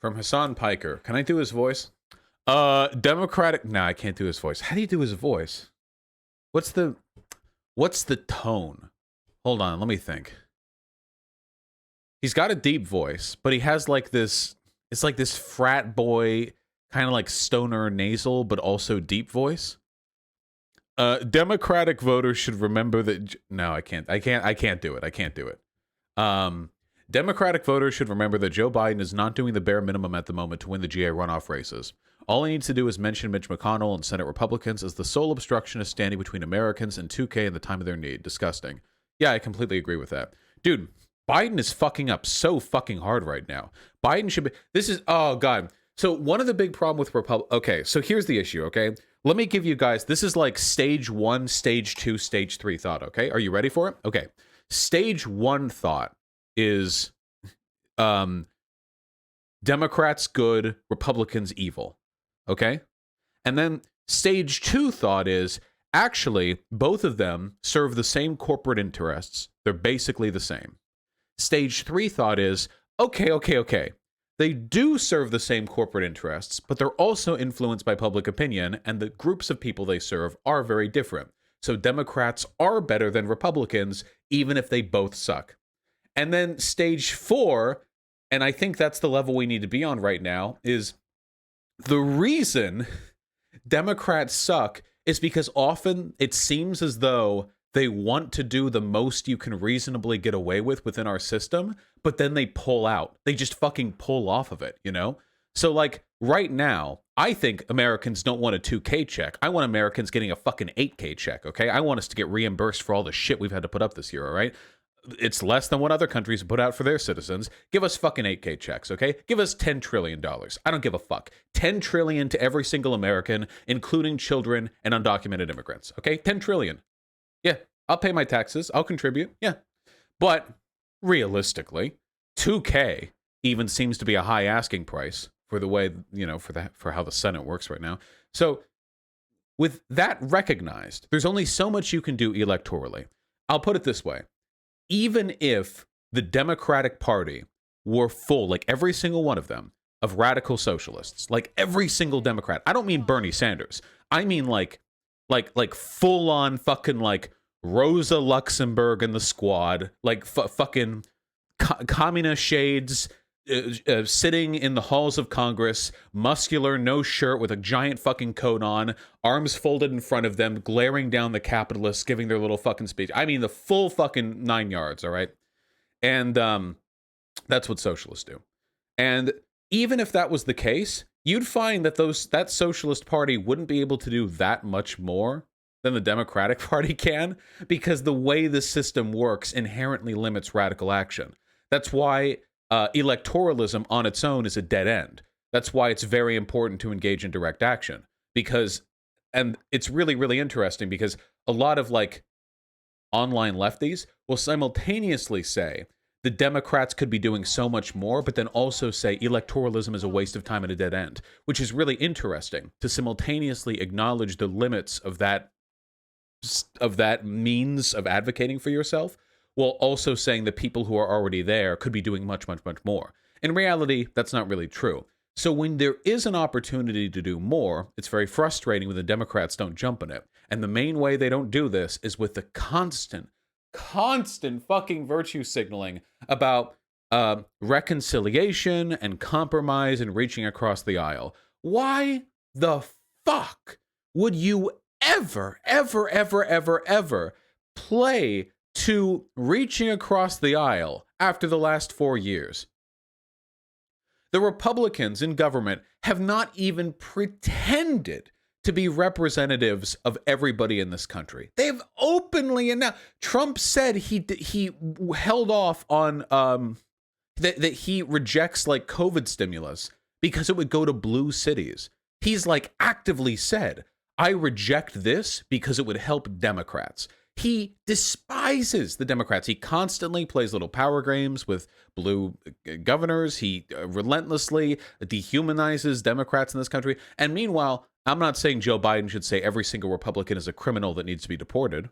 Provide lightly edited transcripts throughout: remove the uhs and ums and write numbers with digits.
From Hasan Piker. Can I do his voice? Democratic. Nah, I can't do his voice. How do you do his voice? What's the tone? Hold on, let me think. He's got a deep voice, but he has like this, it's like this frat boy, kind of like stoner nasal, but also deep voice. Democratic voters should remember that. No, I can't do it. I can't do it. Democratic voters should remember that Joe Biden is not doing the bare minimum at the moment to win the GA runoff races. All he needs to do is mention Mitch McConnell and Senate Republicans as the sole obstructionist standing between Americans and 2K in the time of their need. Disgusting. Yeah, I completely agree with that. Dude, Biden is fucking up so fucking hard right now. Biden should be... This is... Oh, God. So one of the big problem with Okay, so here's the issue, okay? Let me give you guys... This is like stage 1, stage 2, stage 3 thought, okay? Are you ready for it? Okay. Stage 1 thought is Democrats good, Republicans evil. Okay? And then stage 2 thought is actually both of them serve the same corporate interests. They're basically the same. Stage 3 thought is okay. They do serve the same corporate interests, but they're also influenced by public opinion, and the groups of people they serve are very different. So Democrats are better than Republicans, even if they both suck. And then stage 4, and I think that's the level we need to be on right now, is the reason Democrats suck is because often it seems as though they want to do the most you can reasonably get away with within our system, but then they pull out. They just fucking pull off of it, you know? So, like, right now, I think Americans don't want a 2K check. I want Americans getting a fucking 8K check, okay? I want us to get reimbursed for all the shit we've had to put up this year, all right? It's less than what other countries put out for their citizens. Give us fucking 8K checks, okay? Give us $10 trillion. I don't give a fuck. $10 trillion to every single American, including children and undocumented immigrants, okay? $10 trillion. Yeah, I'll pay my taxes. I'll contribute. Yeah. But realistically, 2K even seems to be a high asking price for the way, you know, for how the Senate works right now. So with that recognized, there's only so much you can do electorally. I'll put it this way. Even if the Democratic Party were full, like every single one of them, of radical socialists, like every single Democrat, I don't mean Bernie Sanders. I mean like full on fucking like Rosa Luxemburg and the squad, like fucking communist shades sitting in the halls of Congress, muscular, no shirt, with a giant fucking coat on, arms folded in front of them, glaring down the capitalists, giving their little fucking speech. I mean, the full fucking 9 yards, all right? And that's what socialists do. And even if that was the case, you'd find that that Socialist Party wouldn't be able to do that much more than the Democratic Party can, because the way the system works inherently limits radical action. That's why electoralism on its own is a dead end. That's why it's very important to engage in direct action, because, and it's really, really interesting because a lot of like online lefties will simultaneously say the Democrats could be doing so much more, but then also say electoralism is a waste of time and a dead end, which is really interesting to simultaneously acknowledge the limits of that means of advocating for yourself, while also saying that people who are already there could be doing much, much, much more. In reality, that's not really true. So when there is an opportunity to do more, it's very frustrating when the Democrats don't jump on it. And the main way they don't do this is with the constant fucking virtue signaling about reconciliation and compromise and reaching across the aisle. Why the fuck would you ever play to reaching across the aisle after the last 4 years? The Republicans in government have not even pretended to be representatives of everybody in this country. They've openly announced. Trump said he held off on that he rejects like COVID stimulus because it would go to blue cities. He's like actively said, I reject this because it would help Democrats. He despises the Democrats. He constantly plays little power games with blue governors. He relentlessly dehumanizes Democrats in this country. And meanwhile, I'm not saying Joe Biden should say every single Republican is a criminal that needs to be deported.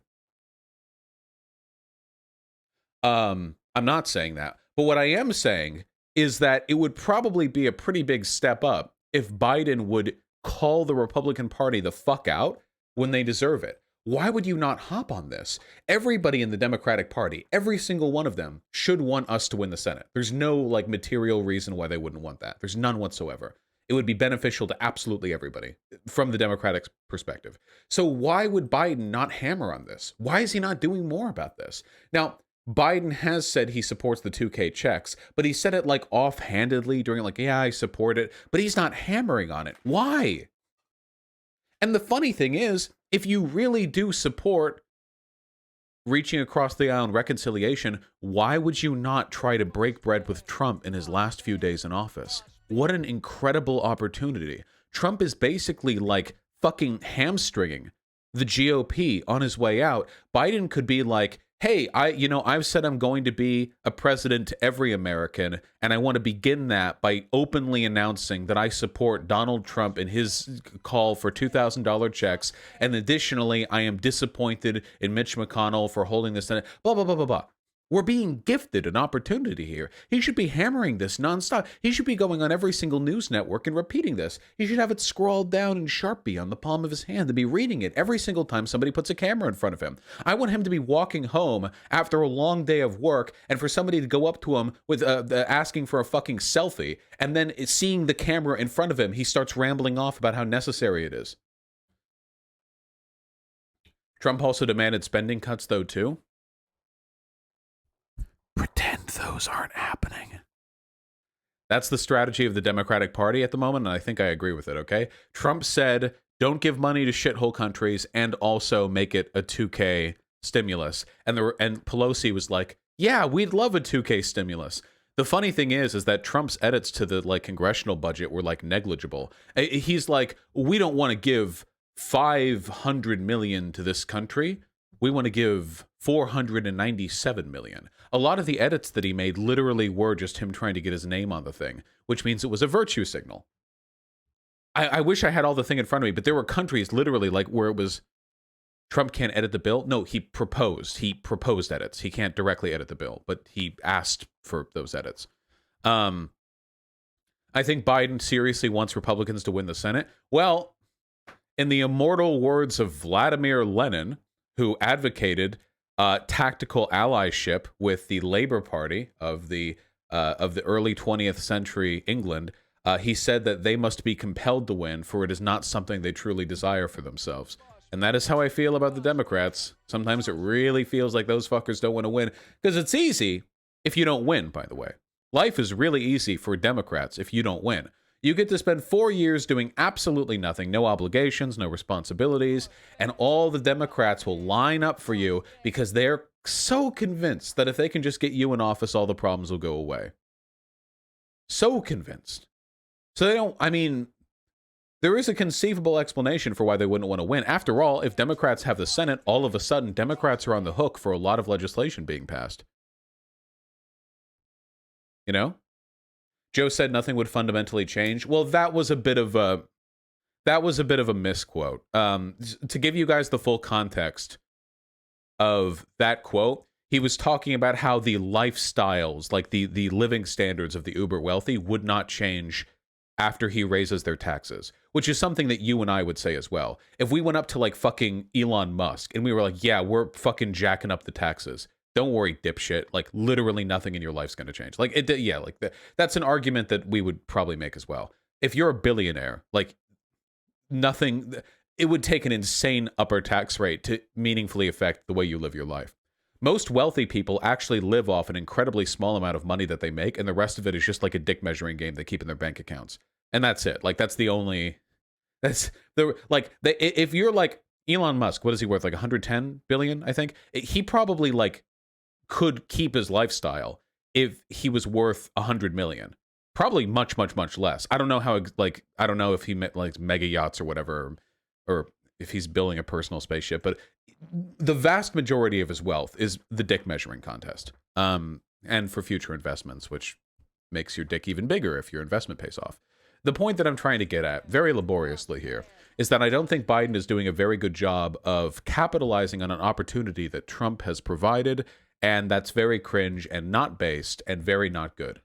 I'm not saying that. But what I am saying is that it would probably be a pretty big step up if Biden would call the Republican Party the fuck out when they deserve it. Why would you not hop on this? Everybody in the Democratic Party, every single one of them, should want us to win the Senate. There's no like material reason why they wouldn't want that. There's none whatsoever. It would be beneficial to absolutely everybody from the Democratic perspective. So why would Biden not hammer on this? Why is he not doing more about this? Now, Biden has said he supports the 2K checks, but he said it like offhandedly during like, yeah, I support it, but he's not hammering on it. Why? And the funny thing is, if you really do support reaching across the aisle and reconciliation, why would you not try to break bread with Trump in his last few days in office? What an incredible opportunity. Trump is basically like fucking hamstringing the GOP on his way out. Biden could be like, hey, I've said I'm going to be a president to every American, and I want to begin that by openly announcing that I support Donald Trump in his call for $2,000 checks, and additionally, I am disappointed in Mitch McConnell for holding the Senate, blah, blah, blah, blah, blah. We're being gifted an opportunity here. He should be hammering this nonstop. He should be going on every single news network and repeating this. He should have it scrawled down in Sharpie on the palm of his hand and be reading it every single time somebody puts a camera in front of him. I want him to be walking home after a long day of work and for somebody to go up to him with asking for a fucking selfie, and then seeing the camera in front of him, he starts rambling off about how necessary it is. Trump also demanded spending cuts, though, too. Pretend those aren't happening. That's the strategy of the Democratic Party at the moment, and I think I agree with it, okay? Trump said, don't give money to shithole countries and also make it a 2K stimulus. And Pelosi was like, yeah, we'd love a 2K stimulus. The funny thing is that Trump's edits to the like congressional budget were like negligible. He's like, we don't want to give 500 million to this country. We want to give 497 million. A lot of the edits that he made literally were just him trying to get his name on the thing, which means it was a virtue signal. I wish I had all the thing in front of me, but there were countries literally like where it was Trump can't edit the bill. No, he proposed edits. He can't directly edit the bill, but he asked for those edits. I think Biden seriously wants Republicans to win the Senate. Well, in the immortal words of Vladimir Lenin, who advocated tactical allyship with the Labour Party of the early 20th century England, he said that they must be compelled to win, for it is not something they truly desire for themselves. And that is how I feel about the Democrats. Sometimes it really feels like those fuckers don't want to win, because it's easy if you don't win, by the way. Life is really easy for Democrats if you don't win. You get to spend 4 years doing absolutely nothing, no obligations, no responsibilities, and all the Democrats will line up for you because they're so convinced that if they can just get you in office, all the problems will go away. So convinced. So they don't, I mean, there is a conceivable explanation for why they wouldn't want to win. After all, if Democrats have the Senate, all of a sudden, Democrats are on the hook for a lot of legislation being passed. You know? Joe said nothing would fundamentally change. Well, that was a bit of a misquote. To give you guys the full context of that quote, he was talking about how the lifestyles, like the living standards of the uber wealthy, would not change after he raises their taxes, which is something that you and I would say as well. If we went up to like fucking Elon Musk and we were like, yeah, we're fucking jacking up the taxes. Don't worry, dipshit. Like, literally nothing in your life's going to change. Like, that's an argument that we would probably make as well. If you're a billionaire, like, nothing, it would take an insane upper tax rate to meaningfully affect the way you live your life. Most wealthy people actually live off an incredibly small amount of money that they make, and the rest of it is just like a dick measuring game they keep in their bank accounts. And that's it. Like, if you're like Elon Musk, what is he worth? Like 110 billion, I think? He probably, like, could keep his lifestyle if he was worth 100 million. Probably much, much, much less. I don't know how, like, I don't know if he met like mega yachts or whatever, or if he's building a personal spaceship, but the vast majority of his wealth is the dick measuring contest. And for future investments, which makes your dick even bigger if your investment pays off. The point that I'm trying to get at very laboriously here is that I don't think Biden is doing a very good job of capitalizing on an opportunity that Trump has provided, and that's very cringe and not based and very not good.